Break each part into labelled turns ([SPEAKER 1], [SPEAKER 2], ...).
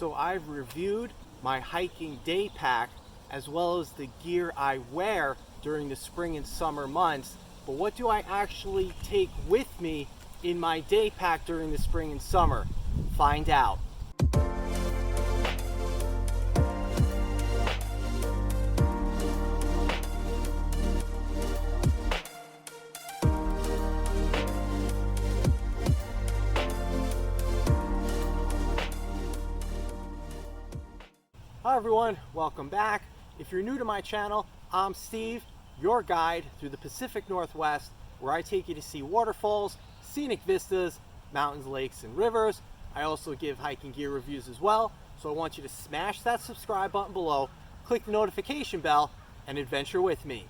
[SPEAKER 1] So I've reviewed my hiking day pack as well as the gear I wear during the spring and summer months. But what do I actually take with me in my day pack during the spring and summer? Find out. Hi everyone, welcome back. If you're new to my channel, I'm Steve, your guide through the Pacific Northwest, where I take you to see waterfalls, scenic vistas, mountains, lakes, and rivers. I also give hiking gear reviews as well, so I want you to smash that subscribe button below, click the notification bell, and adventure with me.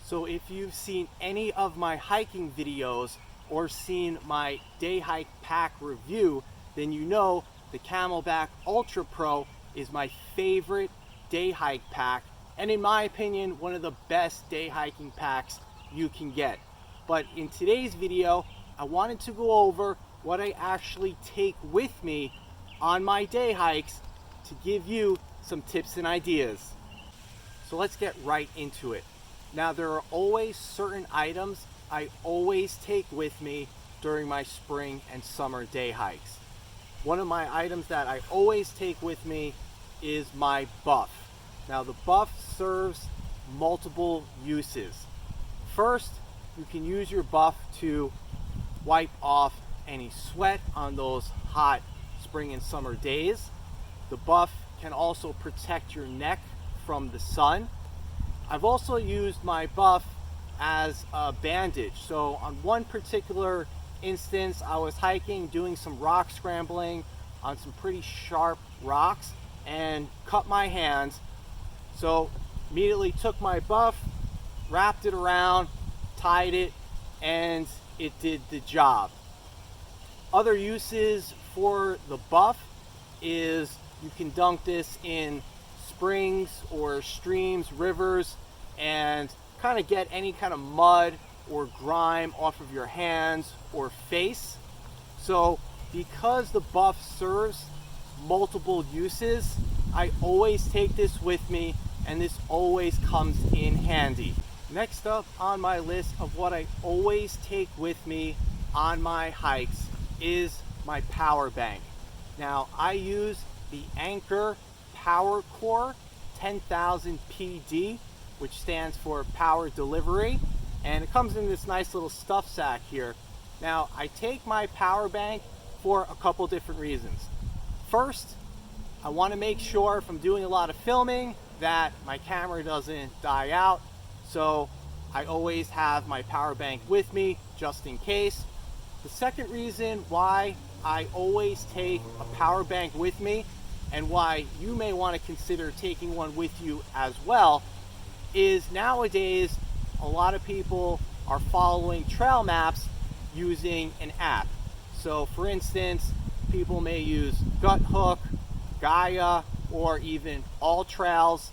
[SPEAKER 1] So if you've seen any of my hiking videos or seen my day hike pack review, then you know the Camelback Ultra Pro is my favorite day hike pack, and in my opinion, one of the best day hiking packs you can get. But in today's video, I wanted to go over what I actually take with me on my day hikes to give you some tips and ideas. So let's get right into it. Now, there are always certain items I always take with me during my spring and summer day hikes. One of my items that I always take with me is my buff. Now, the buff serves multiple uses. First, you can use your buff to wipe off any sweat on those hot spring and summer days. The buff can also protect your neck from the sun. I've also used my buff as a bandage. So on one particular instance, I was hiking, doing some rock scrambling on some pretty sharp rocks and cut my hands. So immediately took my buff, wrapped it around, tied it, and it did the job. Other uses for the buff is you can dunk this in springs or streams, rivers, and kind of get any kind of mud or grime off of your hands or face. So because the buff serves multiple uses, I always take this with me, and this always comes in handy. Next up on my list of what I always take with me on my hikes is my power bank. Now, I use the Anchor Power Core 10,000 PD, which stands for power delivery, and it comes in this nice little stuff sack here. Now, I take my power bank for a couple different reasons. First, I want to make sure if I'm doing a lot of filming that my camera doesn't die out, so I always have my power bank with me just in case. The second reason why I always take a power bank with me, and why you may want to consider taking one with you as well, is nowadays a lot of people are following trail maps using an app. So for instance, people may use Guthook, Gaia, or even All Trails.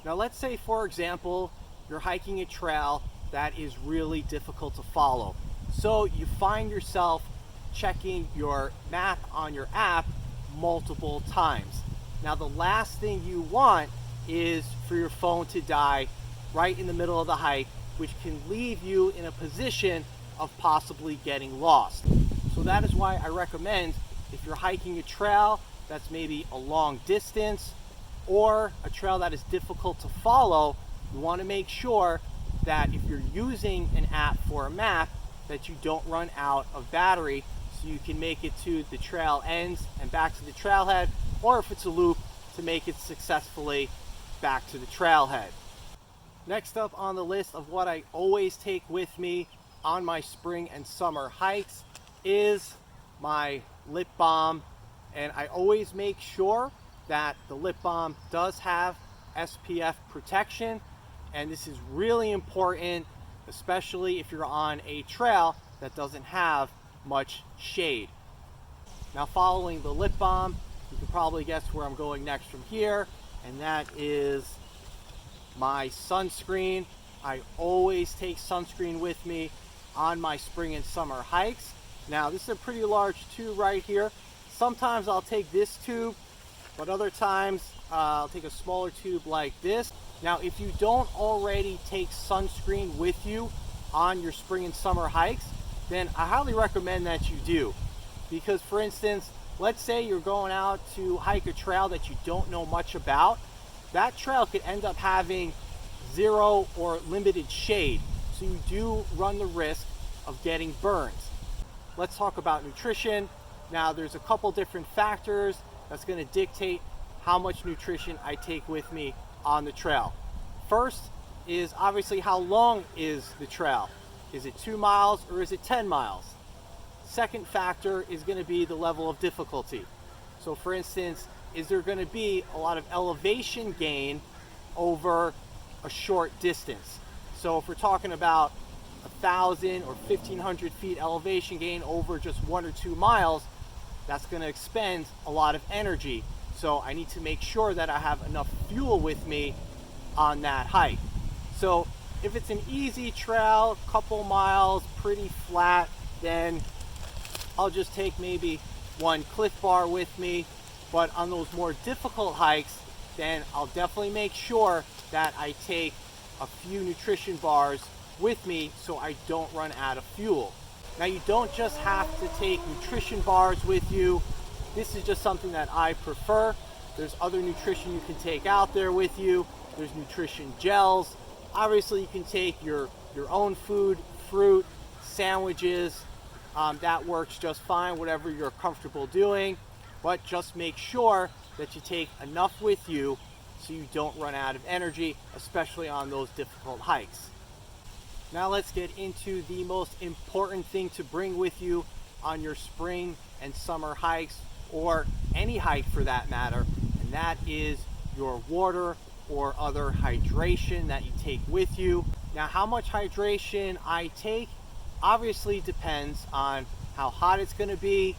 [SPEAKER 1] Now let's say, for example, you're hiking a trail that is really difficult to follow. So you find yourself checking your map on your app multiple times. Now, the last thing you want is for your phone to die right in the middle of the hike, which can leave you in a position of possibly getting lost. So that is why I recommend, if you're hiking a trail that's maybe a long distance or a trail that is difficult to follow, you want to make sure that if you're using an app for a map, that you don't run out of battery, so you can make it to the trail ends and back to the trailhead, or if it's a loop, to make it successfully back to the trailhead. Next up on the list of what I always take with me on my spring and summer hikes is my lip balm, and I always make sure that the lip balm does have SPF protection, and this is really important, especially if you're on a trail that doesn't have much shade. Now, following the lip balm, you can probably guess where I'm going next from here, and that is my sunscreen. I always take sunscreen with me on my spring and summer hikes. Now, this is a pretty large tube right here. Sometimes I'll take this tube but other times I'll take a smaller tube like this. Now, if you don't already take sunscreen with you on your spring and summer hikes, then I highly recommend that you do. Because for instance, let's say you're going out to hike a trail that you don't know much about. That trail could end up having zero or limited shade, so you do run the risk of getting burns. Let's talk about nutrition. Now, there's a couple different factors that's going to dictate how much nutrition I take with me on the trail. First is obviously how long is the trail? Is it 2 miles or is it 10 miles? Second factor is going to be the level of difficulty. So for instance, is there going to be a lot of elevation gain over a short distance? So if we're talking about 1,000 or 1,500 feet elevation gain over just 1 or 2 miles, that's going to expend a lot of energy. So I need to make sure that I have enough fuel with me on that hike. So if it's an easy trail, couple miles, pretty flat, then I'll just take maybe 1 Cliff Bar with me. But on those more difficult hikes, then I'll definitely make sure that I take a few nutrition bars with me so I don't run out of fuel. Now, you don't just have to take nutrition bars with you. This is just something that I prefer. There's other nutrition you can take out there with you. There's nutrition gels. Obviously, you can take your own food, fruit, sandwiches. That works just fine, whatever you're comfortable doing. But just make sure that you take enough with you so you don't run out of energy, especially on those difficult hikes. Now let's get into the most important thing to bring with you on your spring and summer hikes, or any hike for that matter, and that is your water or other hydration that you take with you. Now, how much hydration I take obviously depends on how hot it's going to be,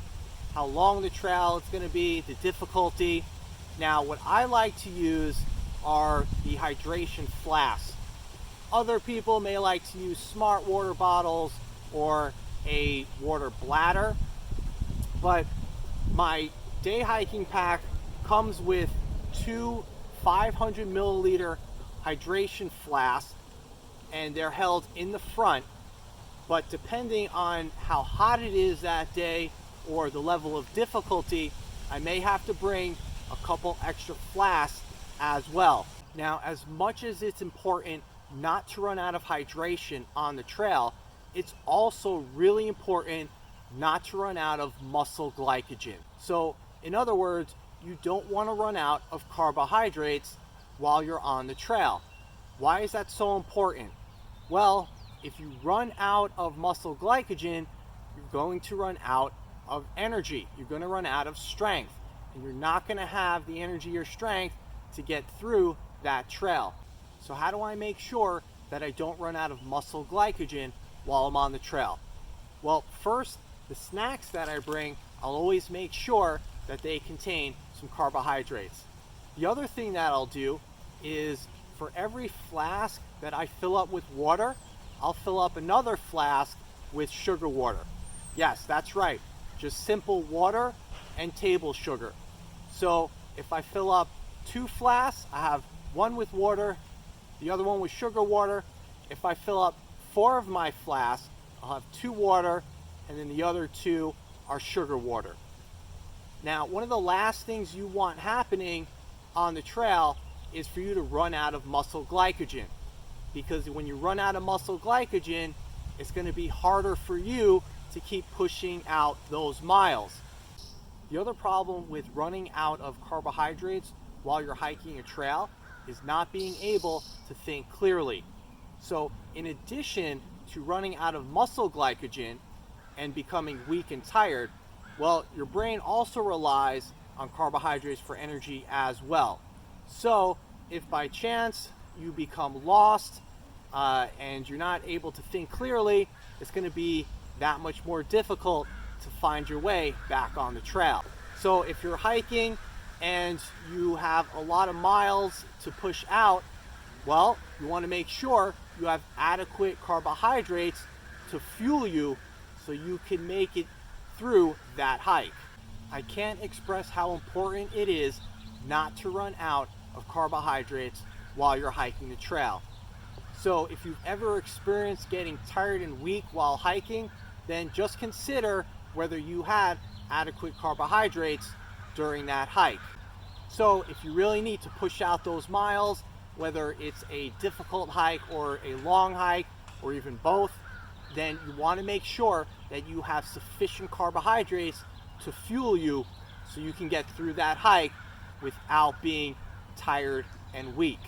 [SPEAKER 1] how long the trail it's going to be, the difficulty. Now, what I like to use are the hydration flasks. Other people may like to use smart water bottles or a water bladder, but my day hiking pack comes with 2 500 milliliter hydration flasks, and they're held in the front. But depending on how hot it is that day or the level of difficulty, I may have to bring a couple extra flasks as well. Now, as much as it's important not to run out of hydration on the trail, it's also really important not to run out of muscle glycogen. So in other words, you don't want to run out of carbohydrates while you're on the trail. Why is that so important? Well, if you run out of muscle glycogen, you're going to run out of energy. You're going to run out of strength, and you're not going to have the energy or strength to get through that trail. So how do I make sure that I don't run out of muscle glycogen while I'm on the trail? Well, first, the snacks that I bring, I'll always make sure that they contain some carbohydrates. The other thing that I'll do is, for every flask that I fill up with water, I'll fill up another flask with sugar water. Yes, that's right, just simple water and table sugar. So if I fill up 2 flasks, I have 1 with water, the other one with sugar water. If I fill up 4 of my flasks, I'll have 2 water, and then the other 2 are sugar water. Now, one of the last things you want happening on the trail is for you to run out of muscle glycogen, because when you run out of muscle glycogen, it's going to be harder for you to keep pushing out those miles. The other problem with running out of carbohydrates while you're hiking a trail is not being able to think clearly. So in addition to running out of muscle glycogen and becoming weak and tired, well, your brain also relies on carbohydrates for energy as well. So if by chance you become lost and you're not able to think clearly, it's going to be that much more difficult to find your way back on the trail. So if you're hiking and you have a lot of miles to push out, well, you want to make sure you have adequate carbohydrates to fuel you so you can make it through that hike. I can't express how important it is not to run out of carbohydrates while you're hiking the trail. So if you've ever experienced getting tired and weak while hiking, then just consider whether you had adequate carbohydrates during that hike. So if you really need to push out those miles, whether it's a difficult hike or a long hike or even both, then you want to make sure that you have sufficient carbohydrates to fuel you so you can get through that hike without being tired and weak.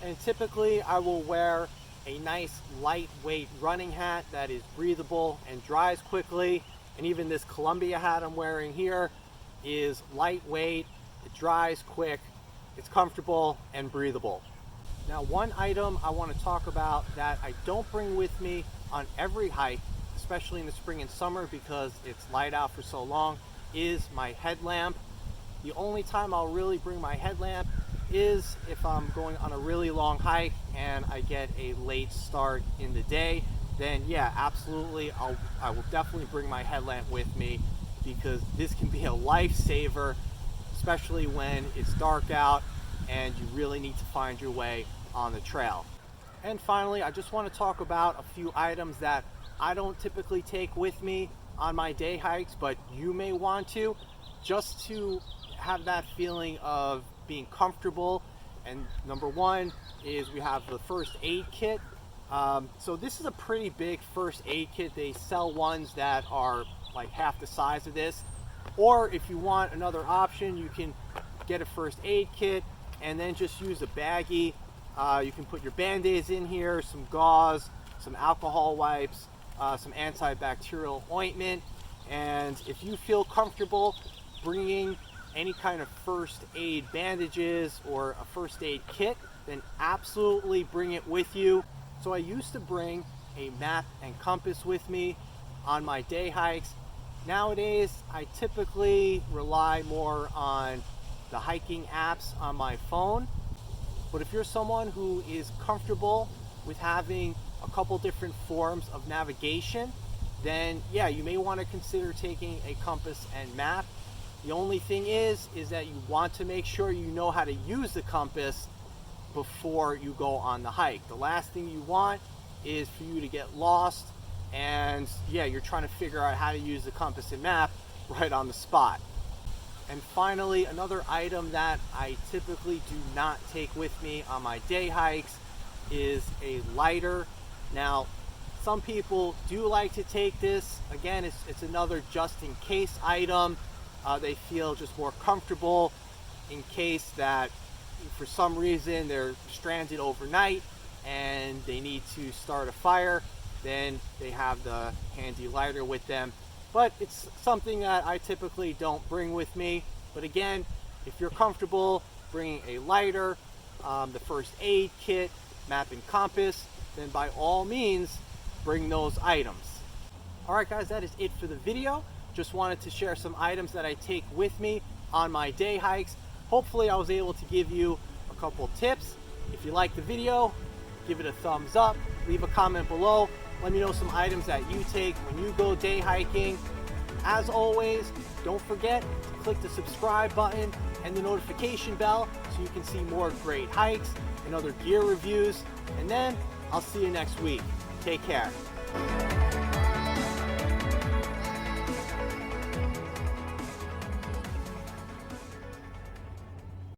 [SPEAKER 1] And typically I will wear a nice lightweight running hat that is breathable and dries quickly. And even this Columbia hat I'm wearing here is lightweight, it dries quick, it's comfortable and breathable. Now, one item I want to talk about that I don't bring with me on every hike, especially in the spring and summer because it's light out for so long, is my headlamp. The only time I'll really bring my headlamp is if I'm going on a really long hike and I get a late start in the day. Then yeah, absolutely, I will definitely bring my headlamp with me because this can be a lifesaver, especially when it's dark out and you really need to find your way on the trail. And finally, I just want to talk about a few items that I don't typically take with me on my day hikes, but you may want to, just to have that feeling of being comfortable. And number one is we have the first aid kit. So this is a pretty big first aid kit. They sell ones that are like half the size of this, or if you want another option, you can get a first aid kit and then just use a baggie. You can put your band-aids in here, some gauze, some alcohol wipes, some antibacterial ointment, and if you feel comfortable bringing any kind of first aid bandages or a first aid kit, then absolutely bring it with you. So I used to bring a map and compass with me on my day hikes. Nowadays, I typically rely more on the hiking apps on my phone. But if you're someone who is comfortable with having a couple different forms of navigation, then yeah, you may want to consider taking a compass and map. The only thing is that you want to make sure you know how to use the compass before you go on the hike. The last thing you want is for you to get lost and yeah, you're trying to figure out how to use the compass and map right on the spot. And finally, another item that I typically do not take with me on my day hikes is a lighter. Now, some people do like to take this. Again, it's another just in case item. They feel just more comfortable in case that for some reason they're stranded overnight and they need to start a fire, then they have the handy lighter with them. But it's something that I typically don't bring with me. But again, if you're comfortable bringing a lighter, the first aid kit, map and compass, then by all means, bring those items. All right, guys, that is it for the video. Just wanted to share some items that I take with me on my day hikes. Hopefully I was able to give you a couple tips. If you like the video, give it a thumbs up, leave a comment below. Let me know some items that you take when you go day hiking. As always, don't forget to click the subscribe button and the notification bell so you can see more great hikes and other gear reviews. And then I'll see you next week. Take care.